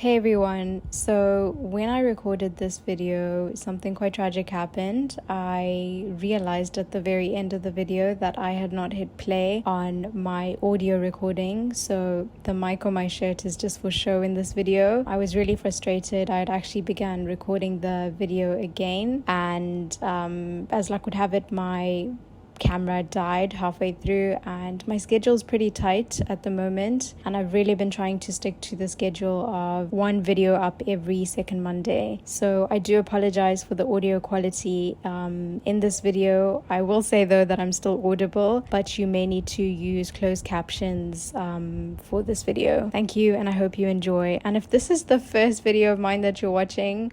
Hey everyone, so when I recorded this video, something quite tragic happened. I realized at the very end of the video that I had not hit play on my audio recording, so the mic on my shirt is just for show in this video. I was really frustrated. I had actually began recording the video again, and as luck would have it, my camera died halfway through, and my schedule's pretty tight at the moment, and I've really been trying to stick to the schedule of one video up every second Monday. So I do apologize for the audio quality in this video. I will say though that I'm still audible, but you may need to use closed captions for this video. Thank you, and I hope you enjoy. And if this is the first video of mine that you're watching,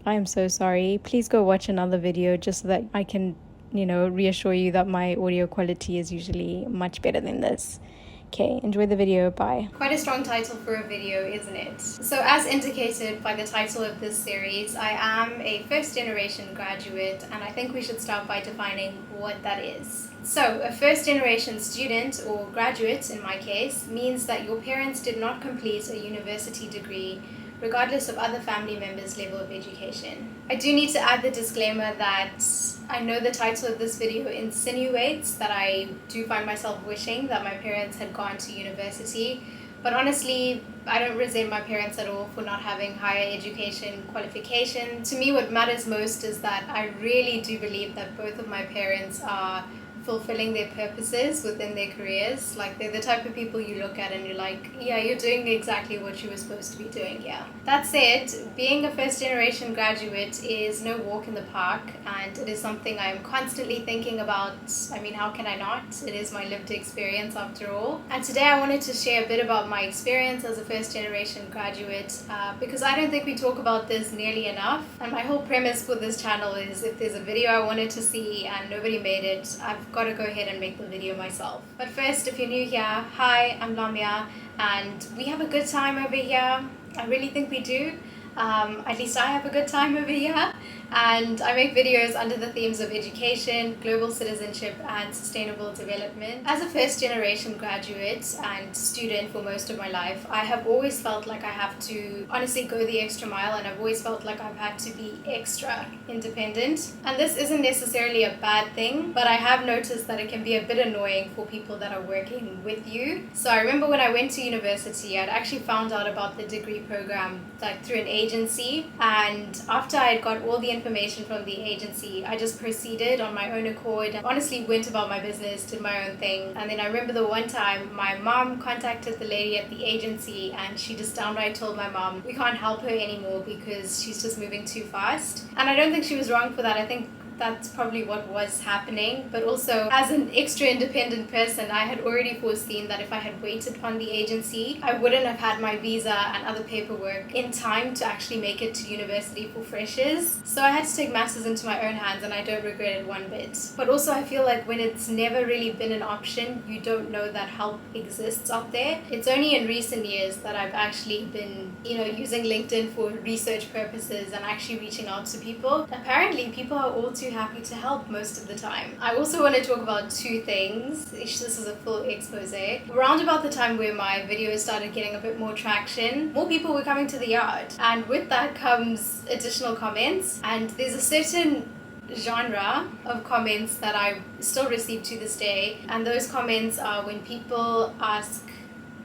I am so sorry. Please go watch another video just so that I can reassure you that my audio quality is usually much better than this. Okay, enjoy the video. Bye. Quite a strong title for a video, isn't it? So as indicated by the title of this series, I am a first generation graduate, and I think we should start by defining what that is. So a first generation student, or graduate in my case, means that your parents did not complete a university degree regardless of other family members' level of education. I do need to add the disclaimer that I know the title of this video insinuates that I do find myself wishing that my parents had gone to university, but honestly, I don't resent my parents at all for not having higher education qualification. To me, what matters most is that I really do believe that both of my parents are fulfilling their purposes within their careers. Like, they're the type of people you look at and you're like, yeah, you're doing exactly what you were supposed to be doing here. That said, being a first generation graduate is no walk in the park, and it is something I'm constantly thinking about. I mean, how can I not? It is my lived experience after all. And today I wanted to share a bit about my experience as a first generation graduate because I don't think we talk about this nearly enough. And my whole premise for this channel is, if there's a video I wanted to see and nobody made it, I've got to go ahead and make the video myself. But first, if you're new here, hi, I'm Lamia, and we have a good time over here. I really think we do. At least I have a good time over here, and I make videos under the themes of education, global citizenship, and sustainable development. As a first generation graduate and student for most of my life, I have always felt like I have to honestly go the extra mile, and I've always felt like I've had to be extra independent. And this isn't necessarily a bad thing, but I have noticed that it can be a bit annoying for people that are working with you. So I remember when I went to university, I'd actually found out about the degree program through an agency, and after I had got all the information from the agency, I just proceeded on my own accord and honestly went about my business, did my own thing. And then I remember the one time my mom contacted the lady at the agency, and she just downright told my mom, we can't help her anymore because she's just moving too fast. And I don't think she was wrong for that. I think that's probably what was happening. But also, as an extra independent person, I had already foreseen that if I had waited upon the agency, I wouldn't have had my visa and other paperwork in time to actually make it to university for freshers. So I had to take matters into my own hands, and I don't regret it one bit. But also, I feel like when it's never really been an option, you don't know that help exists out there. It's only in recent years that I've actually been, using LinkedIn for research purposes and actually reaching out to people. Apparently, people are all too happy to help most of the time. I also want to talk about two things. This is a full expose. Around about the time where my videos started getting a bit more traction, more people were coming to the yard, and with that comes additional comments, and there's a certain genre of comments that I still receive to this day, and those comments are when people ask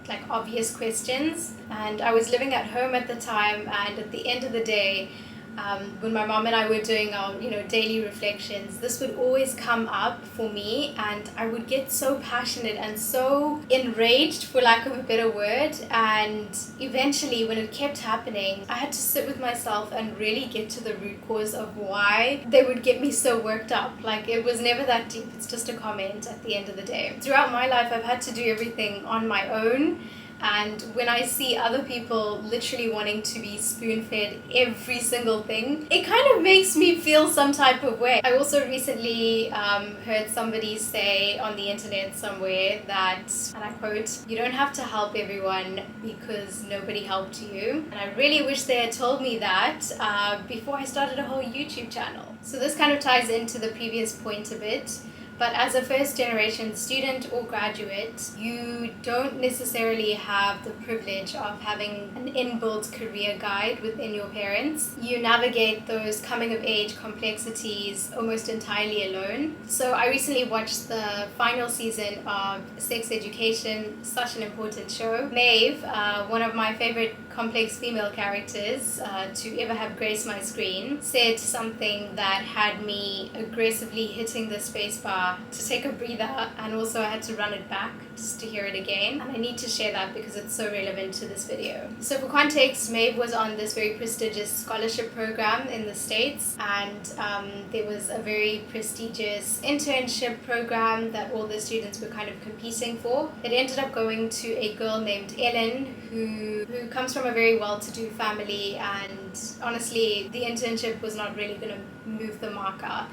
like obvious questions. And I was living at home at the time, and at the end of the day, when my mom and I were doing our daily reflections, this would always come up for me, and I would get so passionate and so enraged, for lack of a better word. And eventually, when it kept happening, I had to sit with myself and really get to the root cause of why they would get me so worked up. Like, it was never that deep. It's just a comment at the end of the day. Throughout my life, I've had to do everything on my own. And when I see other people literally wanting to be spoon-fed every single thing, it kind of makes me feel some type of way. I also recently heard somebody say on the internet somewhere that, and I quote, "You don't have to help everyone because nobody helped you." And I really wish they had told me that before I started a whole YouTube channel. So this kind of ties into the previous point a bit. But as a first generation student or graduate, you don't necessarily have the privilege of having an inbuilt career guide within your parents. You navigate those coming of age complexities almost entirely alone. So I recently watched the final season of Sex Education, such an important show. Maeve, one of my favorite complex female characters to ever have graced my screen, said something that had me aggressively hitting the spacebar to take a breather, and also I had to run it back just to hear it again. And I need to share that because it's so relevant to this video. So for context, Maeve was on this very prestigious scholarship program in the States, and there was a very prestigious internship program that all the students were kind of competing for. It ended up going to a girl named Ellen who comes from a very well-to-do family, and honestly the internship was not really going to move the marker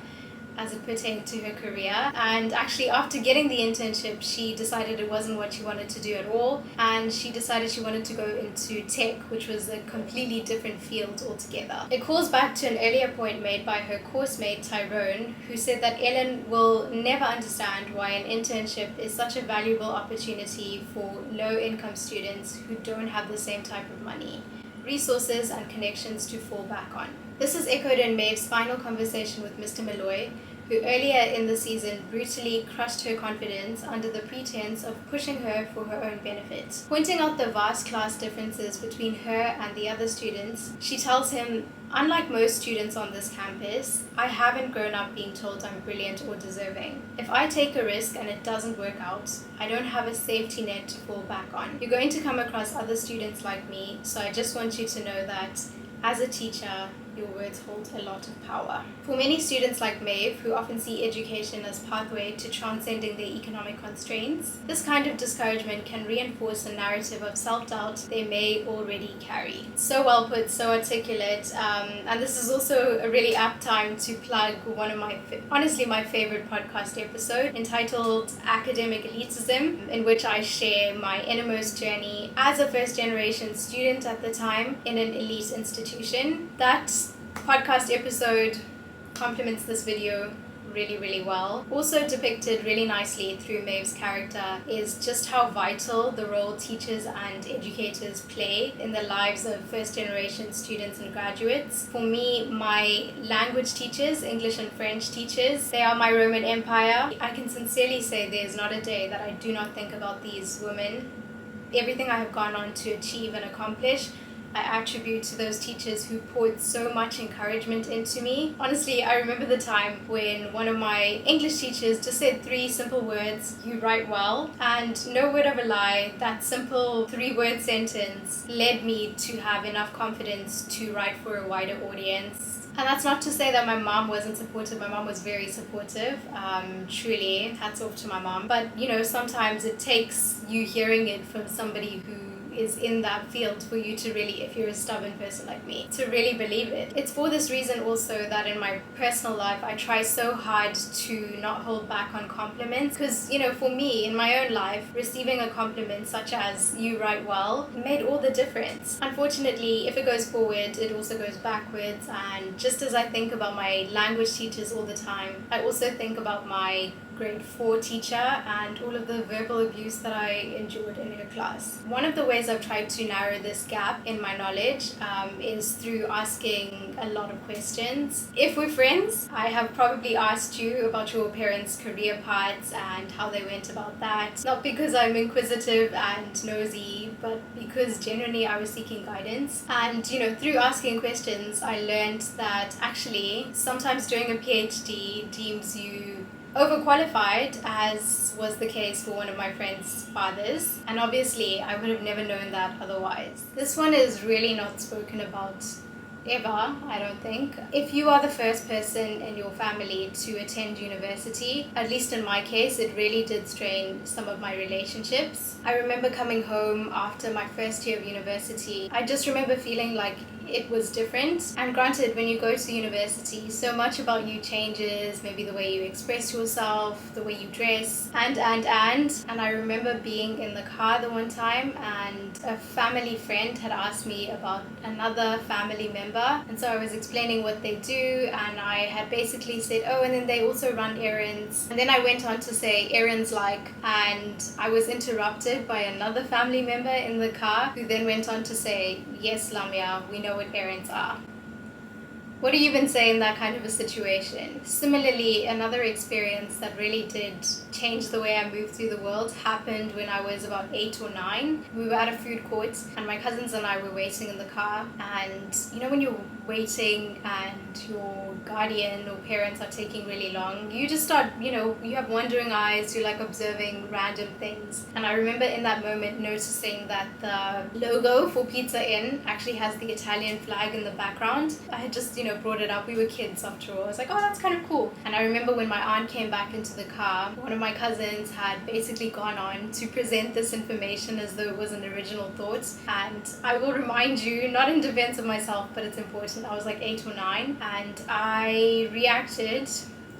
as it pertained to her career. And actually after getting the internship, she decided it wasn't what she wanted to do at all, and she decided she wanted to go into tech, which was a completely different field altogether. It calls back to an earlier point made by her course mate Tyrone, who said that Ellen will never understand why an internship is such a valuable opportunity for low-income students who don't have the same type of money, resources and connections to fall back on. This is echoed in Maeve's final conversation with Mr. Malloy, who earlier in the season brutally crushed her confidence under the pretense of pushing her for her own benefit. Pointing out the vast class differences between her and the other students, she tells him, "Unlike most students on this campus, I haven't grown up being told I'm brilliant or deserving. If I take a risk and it doesn't work out, I don't have a safety net to fall back on. You're going to come across other students like me, so I just want you to know that as a teacher, your words hold a lot of power." For many students like Maeve, who often see education as pathway to transcending their economic constraints, this kind of discouragement can reinforce a narrative of self-doubt they may already carry. So well put, so articulate, and this is also a really apt time to plug one of my, honestly my favorite podcast episode, entitled Academic Elitism, in which I share my innermost journey as a first-generation student at the time in an elite institution. That podcast episode complements this video really well. Also depicted really nicely through Maeve's character is just how vital the role teachers and educators play in the lives of first generation students and graduates. For me, my language teachers, English and French teachers, they are my Roman Empire. I can sincerely say there's not a day that I do not think about these women. Everything I have gone on to achieve and accomplish, I attribute to those teachers who poured so much encouragement into me. Honestly, I remember the time when one of my English teachers just said 3 simple words, "You write well," and no word of a lie, that simple 3-word sentence led me to have enough confidence to write for a wider audience. And that's not to say that my mom wasn't supportive. My mom was very supportive, truly, hats off to my mom. But you know, sometimes it takes you hearing it from somebody who is in that field for you to really, if you're a stubborn person like me, to really believe it. It's for this reason also that in my personal life I try so hard to not hold back on compliments, because you know, for me in my own life, receiving a compliment such as "you write well" made all the difference. Unfortunately, if it goes forward, it also goes backwards, and just as I think about my language teachers all the time, I also think about my grade 4 teacher and all of the verbal abuse that I endured in her class. One of the ways I've tried to narrow this gap in my knowledge is through asking a lot of questions. If we're friends, I have probably asked you about your parents' career paths and how they went about that. Not because I'm inquisitive and nosy, but because genuinely I was seeking guidance. And you know, through asking questions, I learned that actually sometimes doing a PhD deems you overqualified, as was the case for one of my friend's fathers, and obviously I would have never known that otherwise. This one is really not spoken about ever, I don't think. If you are the first person in your family to attend university, at least in my case, it really did strain some of my relationships. I remember coming home after my first year of university. I just remember feeling like it was different. And granted, when you go to university, so much about you changes, maybe the way you express yourself, the way you dress, and I remember being in the car the one time, and a family friend had asked me about another family member member, and so I was explaining what they do, and I had basically said, oh, and then they also run errands. And then I went on to say errands like, and I was interrupted by another family member in the car who then went on to say, yes, Lamia, we know what errands are. What do you even say in that kind of a situation? Similarly, another experience that really did change the way I moved through the world happened when I was about 8 or 9. We were at a food court and my cousins and I were waiting in the car, and you know when you're waiting and your guardian or parents are taking really long, you just start, you have wandering eyes, you're like observing random things. And I remember in that moment noticing that the logo for Pizza Inn actually has the Italian flag in the background. I had just, brought it up. We were kids after all. I was like, oh, that's kind of cool. And I remember when my aunt came back into the car, one of my cousins had basically gone on to present this information as though it was an original thought. And I will remind you, not in defense of myself, but it's important. I was like 8 or 9 and I reacted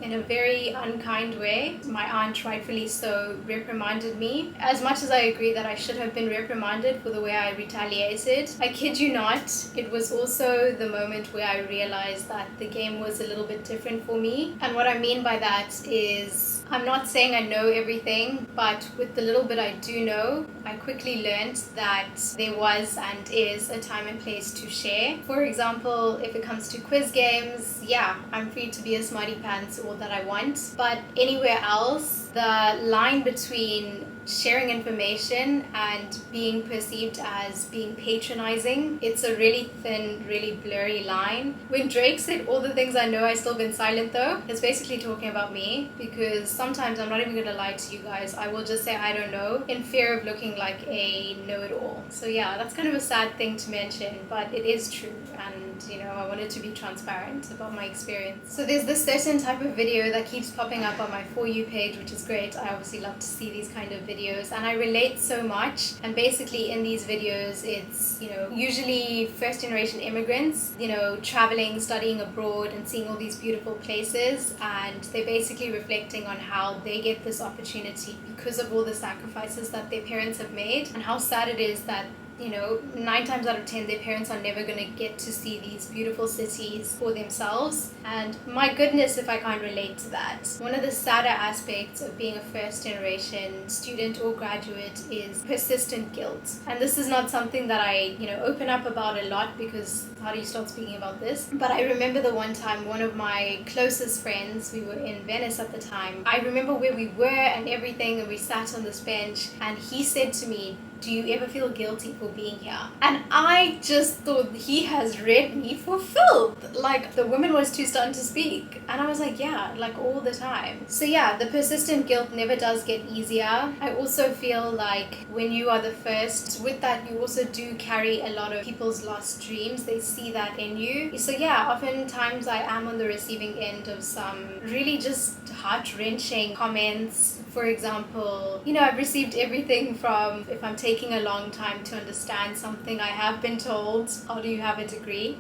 in a very unkind way. My aunt, rightfully so, reprimanded me. As much as I agree that I should have been reprimanded for the way I retaliated, I kid you not, it was also the moment where I realized that the game was a little bit different for me. And what I mean by that is, I'm not saying I know everything, but with the little bit I do know, I quickly learned that there was and is a time and place to share. For example, if it comes to quiz games, yeah, I'm free to be a smarty pants all that I want. But anywhere else, the line between sharing information and being perceived as being patronizing, it's a really thin, really blurry line. When Drake said all the things I know I still been silent though, it's basically talking about me, because sometimes I'm not even gonna lie to you guys, I will just say I don't know in fear of looking like a know-it-all. So yeah, that's kind of a sad thing to mention, but it is true, and I wanted to be transparent about my experience. So there's this certain type of video that keeps popping up on my For You page, which is great. I obviously love to see these kind of videos and I relate so much. And basically in these videos, it's, usually first generation immigrants, traveling, studying abroad and seeing all these beautiful places. And they're basically reflecting on how they get this opportunity because of all the sacrifices that their parents have made, and how sad it is that 9 times out of 10 their parents are never going to get to see these beautiful cities for themselves. And my goodness, if I can't relate to that. One of the sadder aspects of being a first generation student or graduate is persistent guilt. And this is not something that I open up about a lot, because how do you start speaking about this? But I remember the one time one of my closest friends, we were in Venice at the time, I remember where we were and everything, and we sat on this bench and he said to me, do you ever feel guilty for being here? And I just thought, he has read me for filth. Like, the woman was too stunned to speak. And I was like, yeah, like all the time. So yeah, the persistent guilt never does get easier. I also feel like when you are the first, with that you also do carry a lot of people's lost dreams. They see that in you. So yeah, oftentimes I am on the receiving end of some really just heart-wrenching comments. For example, I've received everything from, if I'm taking a long time to understand something, I have been told, how do you have a degree?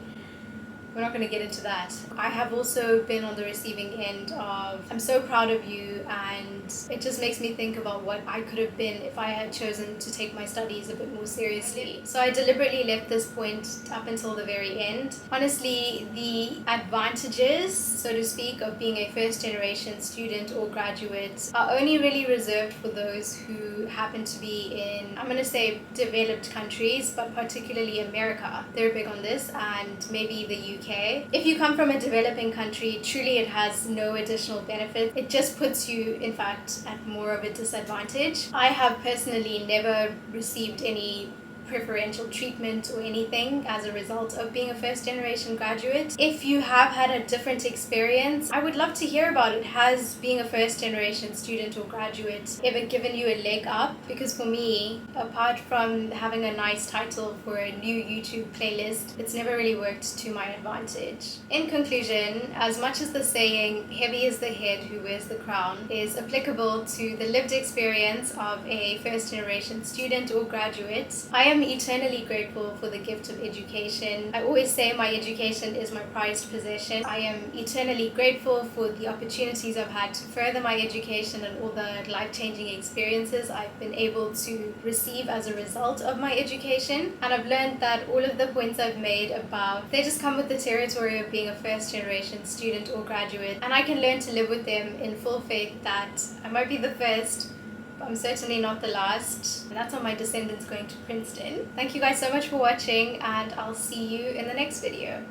We're not going to get into that. I have also been on the receiving end of, I'm so proud of you, and it just makes me think about what I could have been if I had chosen to take my studies a bit more seriously. So I deliberately left this point up until the very end. Honestly, the advantages, so to speak, of being a first generation student or graduate are only really reserved for those who happen to be in, I'm going to say, developed countries, but particularly America. They're big on this, and maybe the UK. If you come from a developing country, truly it has no additional benefit. It just puts you, in fact, at more of a disadvantage. I have personally never received any preferential treatment or anything as a result of being a first generation graduate. If you have had a different experience, I would love to hear about it. Has being a first generation student or graduate ever given you a leg up? Because for me, apart from having a nice title for a new YouTube playlist, it's never really worked to my advantage. In conclusion, as much as the saying, heavy is the head who wears the crown, is applicable to the lived experience of a first generation student or graduate, I am am eternally grateful for the gift of education. I always say my education is my prized possession. I am eternally grateful for the opportunities I've had to further my education and all the life-changing experiences I've been able to receive as a result of my education. And I've learned that all of the points I've made about, they just come with the territory of being a first-generation student or graduate, and I can learn to live with them in full faith that I might be the first, but I'm certainly not the last. And that's on my descendants going to Princeton. Thank you guys so much for watching, and I'll see you in the next video.